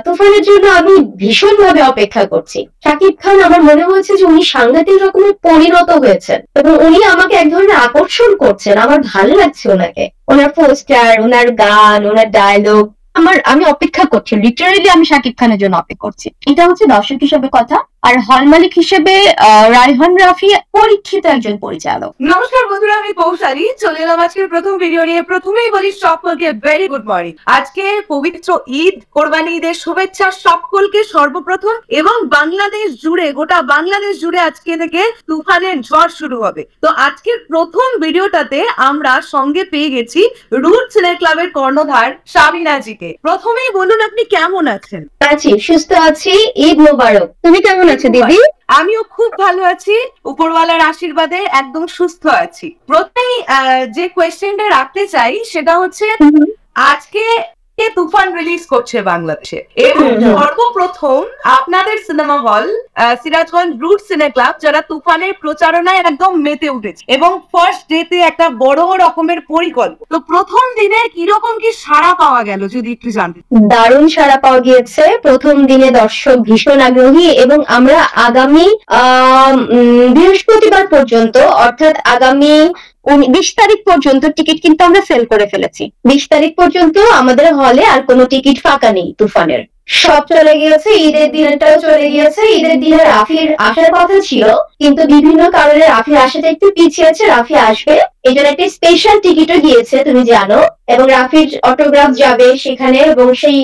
তুফানের জন্য আমি ভীষণভাবে অপেক্ষা করছি। শাকিব খান আমার মনে হয়েছে যে উনি সাংঘাতিক রকমের পরিণত হয়েছেন এবং উনি আমাকে এক ধরনের আকর্ষণ করছেন। আমার ভালো লাগছে ওনাকে, ওনার পোস্টার, ওনার গান, ওনার ডায়লগ। আমি অপেক্ষা করছি, লিটারেলি আমি শাকিব খানের জন্য অপেক্ষা করছি। এটা হচ্ছে দর্শক হিসেবে কথা। আর হল মালিক হিসেবে রায়হান রাফি পরীক্ষিত একজন পরিচালক। নমস্কার বন্ধুরা, আমি পৌশালী চলে এলাম আজকের প্রথম ভিডিও নিয়ে। প্রথমেই বলি সকলকে ভেরি গুড মর্নিং। আজকে পবিত্র ঈদ, কোরবানি ঈদের শুভেচ্ছা সকলকে সর্বপ্রথম। এবং বাংলাদেশ জুড়ে, গোটা বাংলাদেশ জুড়ে আজকে থেকে তুফানের ঝড় শুরু হবে। তো আজকের প্রথম ভিডিওটাতে আমরা সঙ্গে পেয়ে গেছি রুট সিনে ক্লাবের কর্ণধার শামিনাজিকে। প্রথমেই বলুন আপনি কেমন আছেন? আছি, সুস্থ আছি। ঈদ মোবারক। তুমি কেমন আছো দিদি? আমিও খুব ভালো আছি, উপরওয়ালার আশীর্বাদে একদম সুস্থ আছি। প্রথমেই যে কোয়েশ্চেনটা রাখতে চাই সেটা হচ্ছে, আজকে তুফান রিলিজ করছে বাংলাদেশে এবং সর্বপ্রথম আপনাদের সিনেমা হল সিরাজগঞ্জ রুট সিনে ক্লাব যারা তুফানের প্রচারণায় একদম মেতে উঠেছে এবং ফার্স্ট ডেতে একটা বড় রকমের পরিকল্পনা। তো প্রথম দিনে কিরকম কি সাড়া পাওয়া গেল যদি একটু জানতে। দারুণ সাড়া পাওয়া গিয়েছে। প্রথম দিনে দর্শক ভীষণ আগ্রহী এবং আমরা আগামী বৃহস্পতিবার পর্যন্ত, অর্থাৎ আগামী 20 তারিখ পর্যন্ত টিকিট কিন্তু আমরা সেল করে ফেলেছি। 20 তারিখ পর্যন্ত আমাদের হলে আর কোনো টিকিট ফাঁকা নেই তুফানের। সব চলে গিয়েছে, ঈদের দিনটাও চলে গিয়েছে। ঈদের দিনে রাফির আসার কথা ছিল, কিন্তু বিভিন্ন কারণে রাফির আসাটা একটু পিছিয়েছে। রাফি আসবে, এই জন্য একটা স্পেশাল টিকিটও গিয়েছে তুমি জানো, এবং রাফির অটোগ্রাফ যাবে সেখানে এবং সেই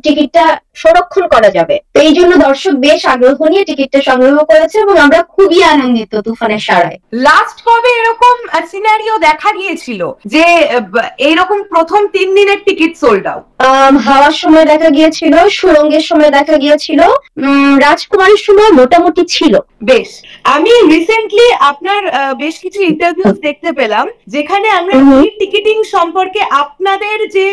টিকিটটা সংরক্ষণ করা যাবে। তো এই জন্য দর্শক বেশ আগ্রহ নিয়ে টিকিটটা সংগ্রহ করেছে এবং আমরা খুবই আনন্দিত তুফানের সাড়ায়। লাস্ট কবে এরকম সিনারিও দেখা গিয়েছিল যে এইরকম প্রথম 3 দিনের টিকিট সোল্ড আউট? হাওয়ার সময় দেখা গিয়েছিল, সুরঙ্গের সময় দেখা গিয়েছিল, রাজকুমারীর সময় মোটামুটি ছিল। বেশ, আমি রিসেন্টলি আপনার বেশ কিছু ইন্টারভিউ দেখতে পেলাম যেখানে আমরা টিকিটিং সম্পর্কে আপনাদের যে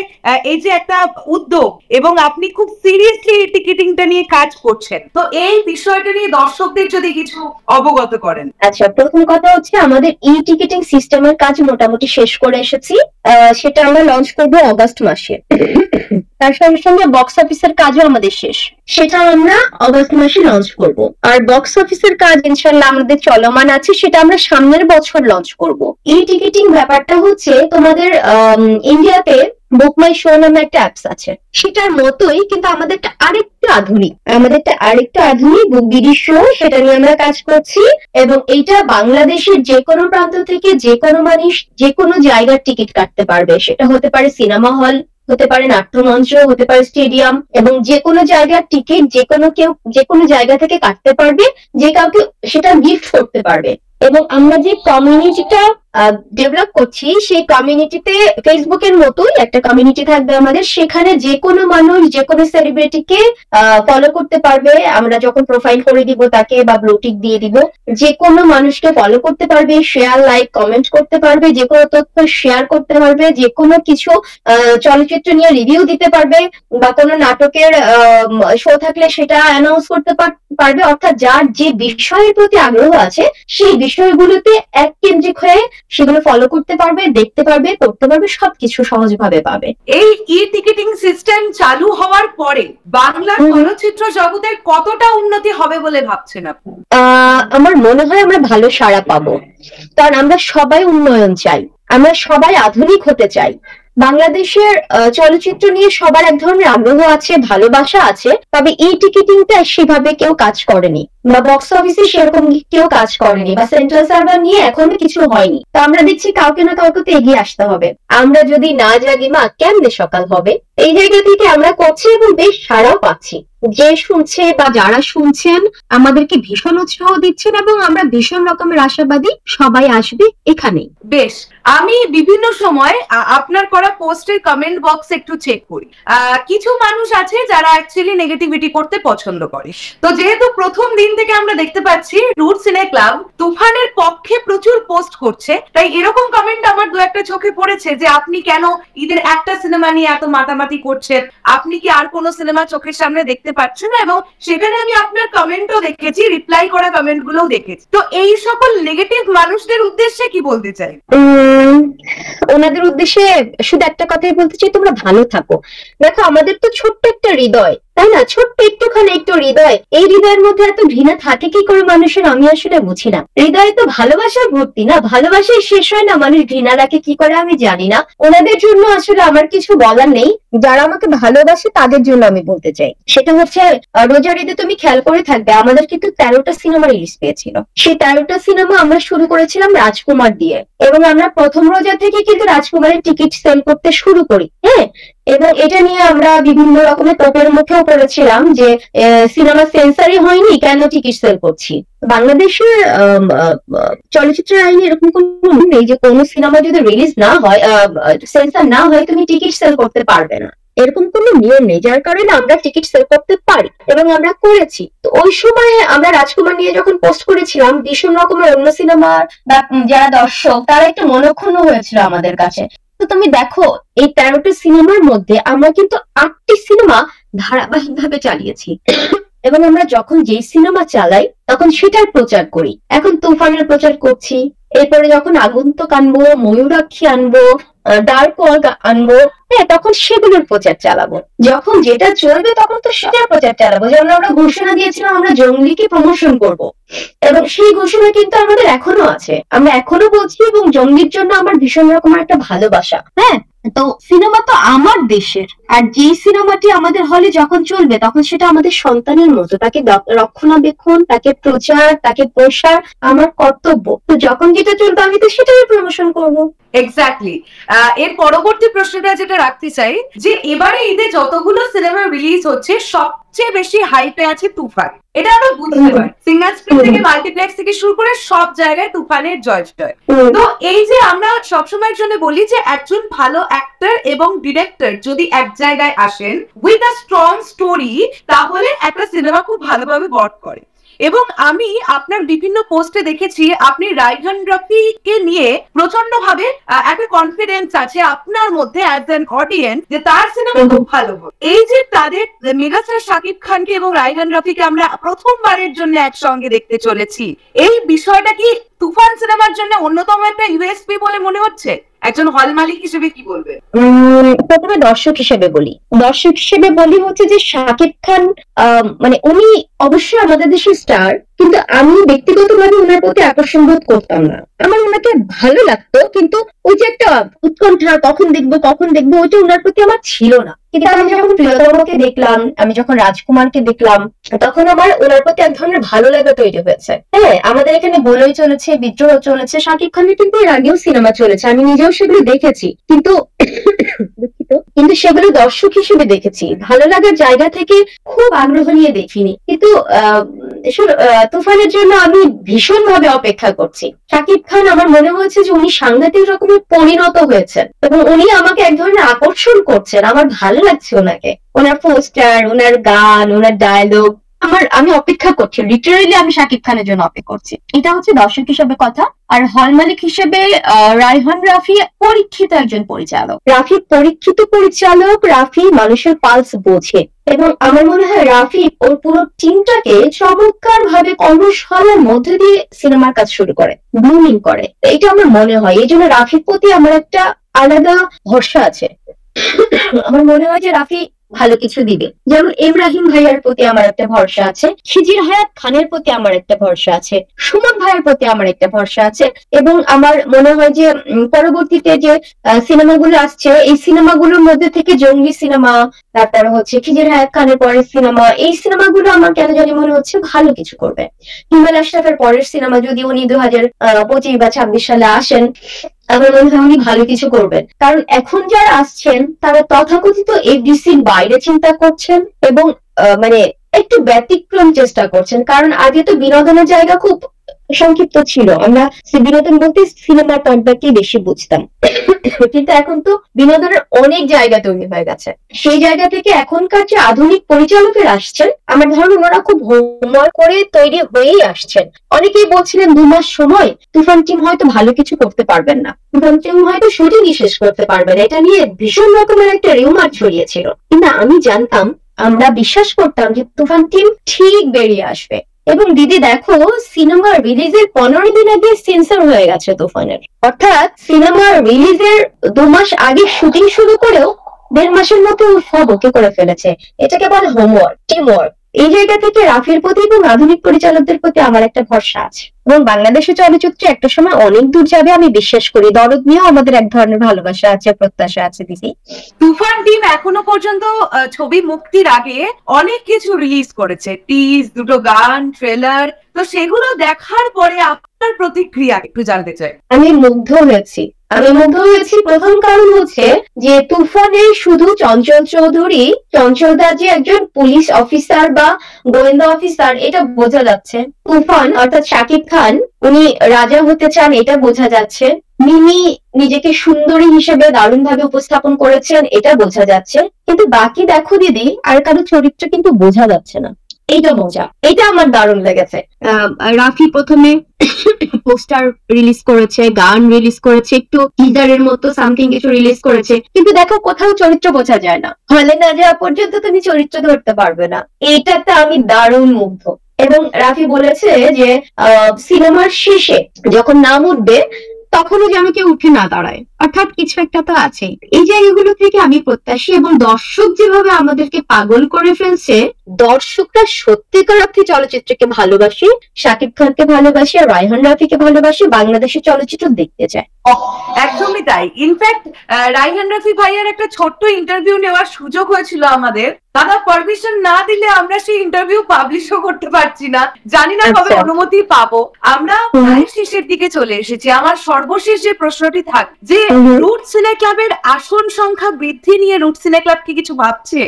এই যে একটা উদ্যোগ এবং আপনি খুব সিরিয়াসলি টিকিটিংটা নিয়ে কাজ করছেন, তো এই বিষয়টা নিয়ে দর্শকদের যদি কিছু অবগত করেন। আচ্ছা, প্রথম কথা হচ্ছে আমাদের ই টিকিটিং সিস্টেমের কাজ মোটামুটি শেষ করে এসেছি। সেটা আমরা লঞ্চ করবো অগাস্ট মাসে। তার সঙ্গে সঙ্গে বক্স অফিসের কাজও আমাদের শেষ, সেটা আমরা অগাস্ট মাসে লঞ্চ করব। আর বক্স অফিসের কাজ ইনশাল্লাহ আমাদের চলমান আছে, সেটা আমরা সামনের বছর লঞ্চ করব। ই টিকিটিং ব্যাপারটা হচ্ছে তোমাদের ইন্ডিয়াতে বুক মাই শো নামে একটা অ্যাপস আছে, সেটার মতোই কিন্তু আমাদেরটা আরেকটু আধুনিক বুক বিডি শো, সেটা নিয়ে আমরা কাজ করছি। এবং এইটা বাংলাদেশের যে কোনো প্রান্ত থেকে যে কোনো মানুষ যে কোনো জায়গার টিকিট কাটতে পারবে। সেটা হতে পারে সিনেমা হল, হতে পারে নাট্যমঞ্চ, হতে পারে স্টেডিয়াম, এবং যে কোনো জায়গার টিকিট কেউ যে কোনো জায়গা থেকে কাটতে পারবে, যে কাউকে সেটা গিফট করতে পারবে। এবং আমরা যে কমিউনিটিটা ডেভেলপ করছি, সেই কমিউনিটিতে ফেসবুকের মতোই একটা কমিউনিটি থাকবে আমাদের। সেখানে যে কোনো মানুষ যে কোনো সেলিব্রিটিকে ফলো করতে পারবে। আমরা যখন প্রোফাইল করে দিব তাকে বা ব্লু টিক দিয়ে দিব, যে কোনো মানুষকে ফলো করতে পারবে, শেয়ার, লাইক, কমেন্ট করতে পারবে, যে কোনো তথ্য শেয়ার করতে পারবে, যে কোনো কিছু চলচ্চিত্র নিয়ে রিভিউ দিতে পারবে, বা কোনো নাটকের শো থাকলে সেটা অ্যানাউন্স করতে পারবে। অর্থাৎ যার যে বিষয়ের প্রতি আগ্রহ আছে সেই বিষয়গুলোতে এক কেন্দ্রিক হয়ে সেগুলো ফলো করতে পারবে, দেখতে পারবে, করতে পারবে, সবকিছু সহজভাবে পাবে। এই ই টিকিটিং সিস্টেম চালু হওয়ার পরে বাংলা চলচ্চিত্র জগতের কতটা উন্নতি হবে বলে ভাবছেন আপনি? আমার মনে হয় আমরা ভালো সাড়া পাবো, কারণ আমরা সবাই উন্নয়ন চাই, আমরা সবাই আধুনিক হতে চাই। বাংলাদেশের চলচ্চিত্র নিয়ে সবার এক ধরনের আগ্রহ আছে, ভালোবাসা আছে, তবে এই টিকিটিংটা সেভাবে কেউ কাজ করেনি, বা বক্স অফিসে সেরকম কেউ কাজ করেনি, বা সেন্ট্রাল সার্ভার নিয়ে এখনো কিছু হয়নি। তো আমরা দেখছি কাউকে না কাউকে তো এগিয়ে আসতে হবে। আমরা যদি না জাগি মা, কেমনে সকাল হবে? এই জায়গা থেকে আমরা করছি এবং বেশ সাড়াও পাচ্ছি। যে শুনছে বা যারা শুনছেন আমাদেরকে ভীষণ উৎসাহ দিচ্ছেন এবং আমরা ভীষণ রকমের আশাবাদী সবাই আসবে এখানে। বেশ, আমি বিভিন্ন সময় আপনার করা পোস্টের কমেন্ট বক্স একটু চেক করি। কিছু মানুষ আছে যারা অ্যাকচুয়ালি নেগেটিভিটি করতে পছন্দ করে। তো যেহেতু প্রথম দিন থেকে আমরা দেখতে পাচ্ছি রুট সিনে ক্লাব তুফানের পক্ষে প্রচুর পোস্ট করছে, তাই এরকম কমেন্ট আমার দু একটা চোখে পড়েছে যে আপনি কেন ঈদের একটা সিনেমা নিয়ে এত মাতামাতি করছেন, আপনি কি আর কোনো সিনেমা চোখের সামনে দেখতে পাচ্ছেন না? এবং সেখানে আমি আপনার কমেন্টও দেখেছি, রিপ্লাই করা কমেন্ট গুলোও দেখেছি। তো এই সকল নেগেটিভ মানুষদের উদ্দেশ্যে কি বলতে চাই? ওনাদের উদ্দেশ্যে শুধু একটা কথাই বলতে চাই, তোমরা ভালো থাকো। দেখো আমাদের তো ছোট্ট একটা হৃদয়, তাই না? ছোট্ট একটুখানি একটু হৃদয়, এই হৃদয়ের মধ্যে এত ঘৃণা থাকে কি করে মানুষের, আমি আসলে বুঝি না। হৃদয়ে তো ভালোবাসার ভর্তি না, ভালোবাসাই শেষ হয় না, মানুষ ঘৃণা রাখে কি করে আমি জানি না। ওনাদের জন্য আসলে আমার কিছু বলার নেই, যারা আমাকে ভালোবাসে তাদের জন্য আমি বলতে চাই। সেটা হচ্ছে রোজার ঈদে তুমি খেয়াল করে থাকবে আমাদের কিন্তু 13টা সিনেমা রিলিজ পেয়েছিল। সেই 13টা সিনেমা আমরা শুরু করেছিলাম রাজকুমার দিয়ে, এবং আমরা প্রথম রোজা থেকে কিন্তু রাজকুমারের টিকিট সেল করতে শুরু করি। হ্যাঁ, এবং এটা নিয়ে আমরা বিভিন্ন রকমের তোপের মুখেও পড়েছিলাম যে সিনেমা সেন্সারই হয়নি, কেন টিকিট সেল করছি। বাংলাদেশের চলচ্চিত্রের আইনে এরকম কোনো নেই যে কোনো সিনেমা যদি রিলিজ না হয়, সেন্সার না হয়, তুমি টিকিট সেল করতে পারবে না, এরকম কোনো নিয়ম নেই। যার কারণে আমরা টিকিট সেল করতে পারি এবং আমরা করেছি। তো ওই সময়ে আমরা রাজকুমার নিয়ে যখন পোস্ট করেছিলাম, ভীষণ রকমের অন্য সিনেমার বা যারা দর্শক তারা একটু মনক্ষুণ্ণ হয়েছিল আমাদের কাছে। তো তুমি দেখো এই 13টা সিনেমার মধ্যে আমরা কিন্তু 8টি সিনেমা ধারাবাহিক ভাবে চালিয়েছি, এবং আমরা যখন যেই সিনেমা চালাই তখন সেটার প্রচার করি। এখন তুফানের প্রচার করছি, এরপরে যখন আগন্তুক আনবো, ময়ূরাক্ষী আনবো, ডার্ক ওয়ার্ল্ড আনবো, হ্যাঁ তখন সেগুলোর প্রচার চালাবো। যখন যেটা চলবে তখন তো সেটার প্রচার চালাবো। যেমন আমরা ঘোষণা দিয়েছিলাম আমরা জঙ্গলিকে প্রমোশন করব, এবং সেই ঘোষণা কিন্তু আমাদের এখনো আছে, আমরা এখনো বলছি, এবং জঙ্গলির জন্য আমার ভীষণ রকমের একটা ভালোবাসা। হ্যাঁ, তো সিনেমা তো আমার দেশের, আর যেই সিনেমাটি আমাদের হলে যখন চলবে তখন সেটা আমাদের সন্তানের মতো, তাকে রক্ষণাবেক্ষণ, তাকে প্রচার, তাকে প্রসার আমার কর্তব্য। তো যখন যেটা চলবে আমি তো সেটাই প্রমোশন করবো। এক্স্যাক্টলি। এর পরবর্তী প্রশ্নটা যেটা রাখতে চাই, যে এবারে ঈদে যতগুলো সিনেমা রিলিজ হচ্ছে সবচেয়ে বেশি হাইপে আছে তুফান। এটা আমরা বুঝতে পারি, সিঙ্গেল স্ক্রিন থেকে মাল্টিপ্লেক্স থেকে শুরু করে সব জায়গায় তুফানের জয় জয়। তো এই যে আমরা সবসময়ের জন্য বলি যে একজন ভালো অ্যাক্টর এবং ডিরেক্টর যদি এক জায়গায় আসেন উইথ আ স্ট্রং স্টোরি, তাহলে একটা সিনেমা খুব ভালোভাবে ওয়ার্ক করে। এবং আমি আপনার বিভিন্ন পোস্টে দেখেছি আপনি রায়হান রাফিকে নিয়ে প্রচন্ড ভাবে একটা কনফিডেন্স আছে আপনার মধ্যে অ্যাজ অ্যান অডিয়েন্স, যে তার সিনেমা খুব ভালো হবে। এই যে তাদের মেগাস্টার শাকিব খানকে এবং রায়হান রাফিকে আমরা প্রথমবারের জন্য একসঙ্গে দেখতে চলেছি, এই বিষয়টা কি তুফান সিনেমার জন্য অন্যতম একটা ইউএসপি বলে মনে হচ্ছে? একজন হল মালিক হিসেবে কি বলবে? প্রথমে দর্শক হিসেবে বলি হচ্ছে যে শাকিব খান মানে উনি অবশ্যই আমাদের দেশের স্টার, কিন্তু আমি ব্যক্তিগতভাবে ওনার প্রতি আকর্ষণ বোধ করতাম না। আমার ওনাকে ভালো লাগতো, কিন্তু ওই যে একটা উৎকণ্ঠা, কখন দেখবো ওইটা ওনার প্রতি আমার ছিল না। কিন্তু আমি যখন প্রিয়তমাকে দেখলাম, আমি যখন রাজকুমারকে দেখলাম, তখন আমার ওনার প্রতি এক ধরনের ভালো লাগা তৈরি হয়েছে। হ্যাঁ, আমাদের এখানে বলই চলেছে, বিদ্রোহ চলেছে, শাকিব খানের কিন্তু এর আগেও সিনেমা চলেছে, আমি নিজেও সেগুলো দেখেছি, কিন্তু সেগুলো দর্শক হিসেবে দেখেছি, ভালো লাগার জায়গা থেকে খুব আগ্রহ নিয়ে দেখিনি। কিন্তু তুফানের জন্য আমি ভীষণ ভাবে অপেক্ষা করছি। শাকিব খান আমার মনে হয়েছে যে উনি সাংঘাতিক রকমের পরিণত হয়েছেন, এবং উনি আমাকে এক ধরনের আকর্ষণ করছেন, আমার ভালো লাগছে ওনাকে, ওনার পোস্টার, ওনার গান, ওনার ডায়লগ, আমি অপেক্ষা করছি, লিটারেলি আমি শাকিব খানের জন্য অপেক্ষা করছি। এটা হচ্ছে দর্শক হিসেবে কথা। আর হল মালিক হিসেবে রায়হান রাফি পরীক্ষিত একজন পরিচালক, রাফি মানুষের পালস বোঝে, এবং আমার মনে হয় রাফি ওর পুরো টিমটাকে চমৎকার ভাবে কর্মশালার মধ্যে দিয়ে সিনেমার কাজ শুরু করে, ব্লুমিং করে। এটা আমার মনে হয়, এই জন্য রাফির প্রতি আমার একটা আলাদা ভরসা আছে। আমার মনে হয় যে রাফি ভালো কিছু দিবে। যেমন ইব্রাহিম ভাইয়ার প্রতি আমার একটা ভরসা আছে, খিজির হায়াত খানের প্রতি আমার একটা ভরসা আছে, সুমন ভাইয়ের প্রতি আমার একটা ভরসা আছে, এবং আমার মনে হয় যে পরবর্তীতে যে সিনেমাগুলো আসছে এই সিনেমাগুলোর মধ্যে থেকে জঙ্গলি সিনেমা, তারপরে হচ্ছে খিজির হায়াত খানের পরের সিনেমা, এই সিনেমাগুলো আমার কেন জানি মনে হচ্ছে ভালো কিছু করবে। হিমেল আশরাফের পরের সিনেমা যদি উনি 2025 বা 26 সালে আসেন, আমার মনে হয় উনি ভালো কিছু করবেন। কারণ এখন যারা আসছেন তারা তথাকথিত এফডিসির বাইরে চিন্তা করছেন, এবং মানে একটু ব্যতিক্রম চেষ্টা করছেন। কারণ আগে তো বিনোদনের জায়গা খুব সংক্ষিপ্ত ছিল, আমরা বিনোদন বলতে সিনেমার পর্দাকেই বেশি বুঝতাম, কিন্তু এখন তো বিনোদনের অনেক জায়গা তৈরি হয়ে গেছে। সেই জায়গা থেকে এখনকার যে আধুনিক পরিচালকের আসছেন, আমার ধারণা ওনারা খুব হোমওয়ার্ক করে তৈরি হয়েই আসছেন। অনেকেই বলছিলেন 2 মাস সময়, তুফান টিম হয়তো ভালো কিছু করতে পারবেন না, তুফান টিম হয়তো শুটিংই শেষ করতে পারবেন, এটা নিয়ে ভীষণ রকমের একটা রিউমার ছড়িয়েছিল। কিন্তু আমি জানতাম, আমরা বিশ্বাস করতাম যে তুফান টিম ঠিক বেরিয়ে আসবে, এবং দিদি দেখো, সিনেমা রিলিজের 15 দিন আগে সেন্সর হয়ে গেছে তুফানের। অর্থাৎ সিনেমা রিলিজের 2 মাস আগে শুটিং শুরু করেও 1.5 মাসের মতো সব ওকে করে ফেলেছে। এটাকে বলে হোমওয়ার্ক, টিম ওয়ার্ক। এই জায়গা থেকে রাফির প্রতি এবং আধুনিক পরিচালকদের প্রতি আমার একটা ভরসা আছে, এবং বাংলাদেশের চলচ্চিত্র একটা সময় অনেক দূর যাবে আমি বিশ্বাস করি। দরদ নিয়েও আমাদের এক ধরনের ভালোবাসা আছে, প্রত্যাশা আছে দিদি। তুফান টিম এখনো পর্যন্ত ছবি মুক্তির আগে অনেক কিছু রিলিজ করেছে, টিজ, দুটো গান, ট্রেলার। তো সেগুলো দেখার পরে আপনার প্রতিক্রিয়া একটু জানতে চাই। আমি মুগ্ধ হয়েছি। প্রথম কারণ হচ্ছে যে তুফানে শুধু চঞ্চল চৌধুরী, চঞ্চলদা যে একজন পুলিশ অফিসার বা গোয়েন্দা অফিসার এটা বোঝা যাচ্ছে। তুফান অর্থাৎ শাকিব খান উনি রাজা হতে চান এটা বোঝা যাচ্ছে। মিমি নিজেকে সুন্দরী হিসেবে দারুণ ভাবে উপস্থাপন করেছেন এটা বোঝা যাচ্ছে। কিন্তু বাকি দেখো দিদি, আর কারো চরিত্র কিন্তু বোঝা যাচ্ছে না। এইটা মজা, এটা আমার দারুণ লেগেছে। রাফি প্রথমে পোস্টার রিলিজ করেছে, গান রিলিজ করেছে, একটু টিজারের মতো সামথিং কিছু রিলিজ করেছে, কিন্তু দেখো কোথাও চরিত্র বোঝা যায় না। হলে না যাওয়া পর্যন্ত তুমি চরিত্র ধরতে পারবে না। এইটাতে আমি দারুণ মুগ্ধ। এবং রাফি বলেছে যে সিনেমার শেষে যখন নাম উঠবে তখনও যেন কেউ উঠে না দাঁড়ায়, অর্থাৎ কিছু একটা তো আছে। এই জায়গাগুলো থেকে আমি প্রত্যাশী, এবং দর্শক যেভাবে আমাদেরকে পাগল করে ফেলছে, দর্শকরা সত্যিকার অর্থে চলচ্চিত্রকে ভালোবাসে, শাকিব খানকে ভালোবাসে, রায়হান রাফিকে ভালোবাসে, বাংলাদেশের চলচ্চিত্র দেখতে চায়। একদমই তাই। ইনফ্যাক্ট রায়হান রাফি ভাইয়ের একটা ছোট্ট ইন্টারভিউ নেওয়ার সুযোগ হয়েছিল আমাদের। দাদা পারমিশন না দিলে আমরা সেই ইন্টারভিউ পাবলিশও করতে পারছি না, জানি না কবে অনুমতি পাবো। আমরা প্রায় শেষের দিকে চলে এসেছি। আমার সর্বশেষ যে প্রশ্নটি থাক যে রুট সিনে ক্লাবের আসন সংখ্যা বৃদ্ধি নিয়ে রুট সিনে ক্লাব কি কিছু ভাবছে?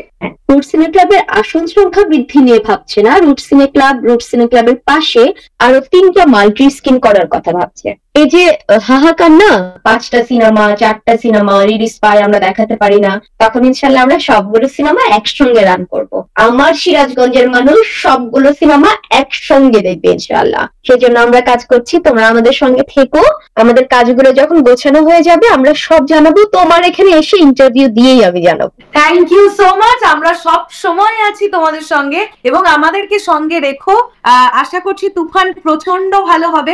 রুট সিনে ক্লাবের আসন সংখ্যা বৃদ্ধি নিয়ে ভাবছে না। রুট সিনে ক্লাবের পাশে আরো 3টা মাল্টি স্ক্রিন করার কথা ভাবছে। এই যে হাহাকার না, 5টা সিনেমা 4টা সিনেমা রিলিজ পায় আমরা দেখাতে পারি না, তখন ইনশাল্লাহ আমরা সবগুলো সিনেমা একসঙ্গে রান করব। আমার সিরাজগঞ্জের মানুষ সবগুলো সিনেমা একসঙ্গে দেখবে ইনশাল্লাহ। সেজন্য আমরা কাজ করছি, তোমরা আমাদের সঙ্গে থেকো। আমাদের কাজগুলো যখন গোছানো হয়ে যাবে আমরা সব জানাবো, তোমার এখানে এসে ইন্টারভিউ দিয়েই আমি জানাবো। Thank you so much. আমরা সব সময় আছি তোমাদের সঙ্গে এবং আমাদেরকে সঙ্গে রেখো। আশা করছি তুফান প্রচন্ড ভালো হবে।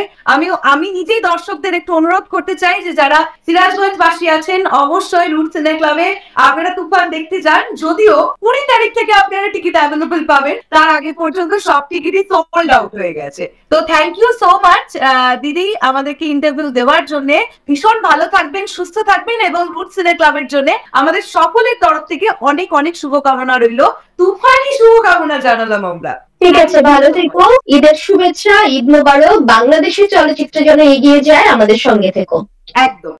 আমি নিজেই দর্শকদের একটু অনুরোধ করতে চাই যে যারা সিরাজগঞ্জবাসী আছেন অবশ্যই রুট সিনে ক্লাবে আপনারা তুফান দেখতে যান। যদিও 20 তারিখ থেকে আপনারা টিকিট অ্যাভেলেবল পাবেন, তার আগে পর্যন্ত সব টিকিটই সোল্ড আউট হয়ে গেছে। তো থ্যাংক ইউ সো মাচ দিদি আমাদেরকে ইন্টারভিউ দেওয়ার জন্য। ভীষণ ভালো থাকবেন, সুস্থ থাকবেন, এবং রুট সিনে ক্লাবের জন্য আমাদের সকলের তরফ থেকে অনেক অনেক শুভকামনা রইল। তুফানি শুভকামনা জানালাম আমরা। ঠিক আছে, ভালো থেকো। ঈদের শুভেচ্ছা, ঈদ মোবারক। বাংলাদেশের চলচ্চিত্র যেন এগিয়ে যায়, আমাদের সঙ্গে থেকো। একদম।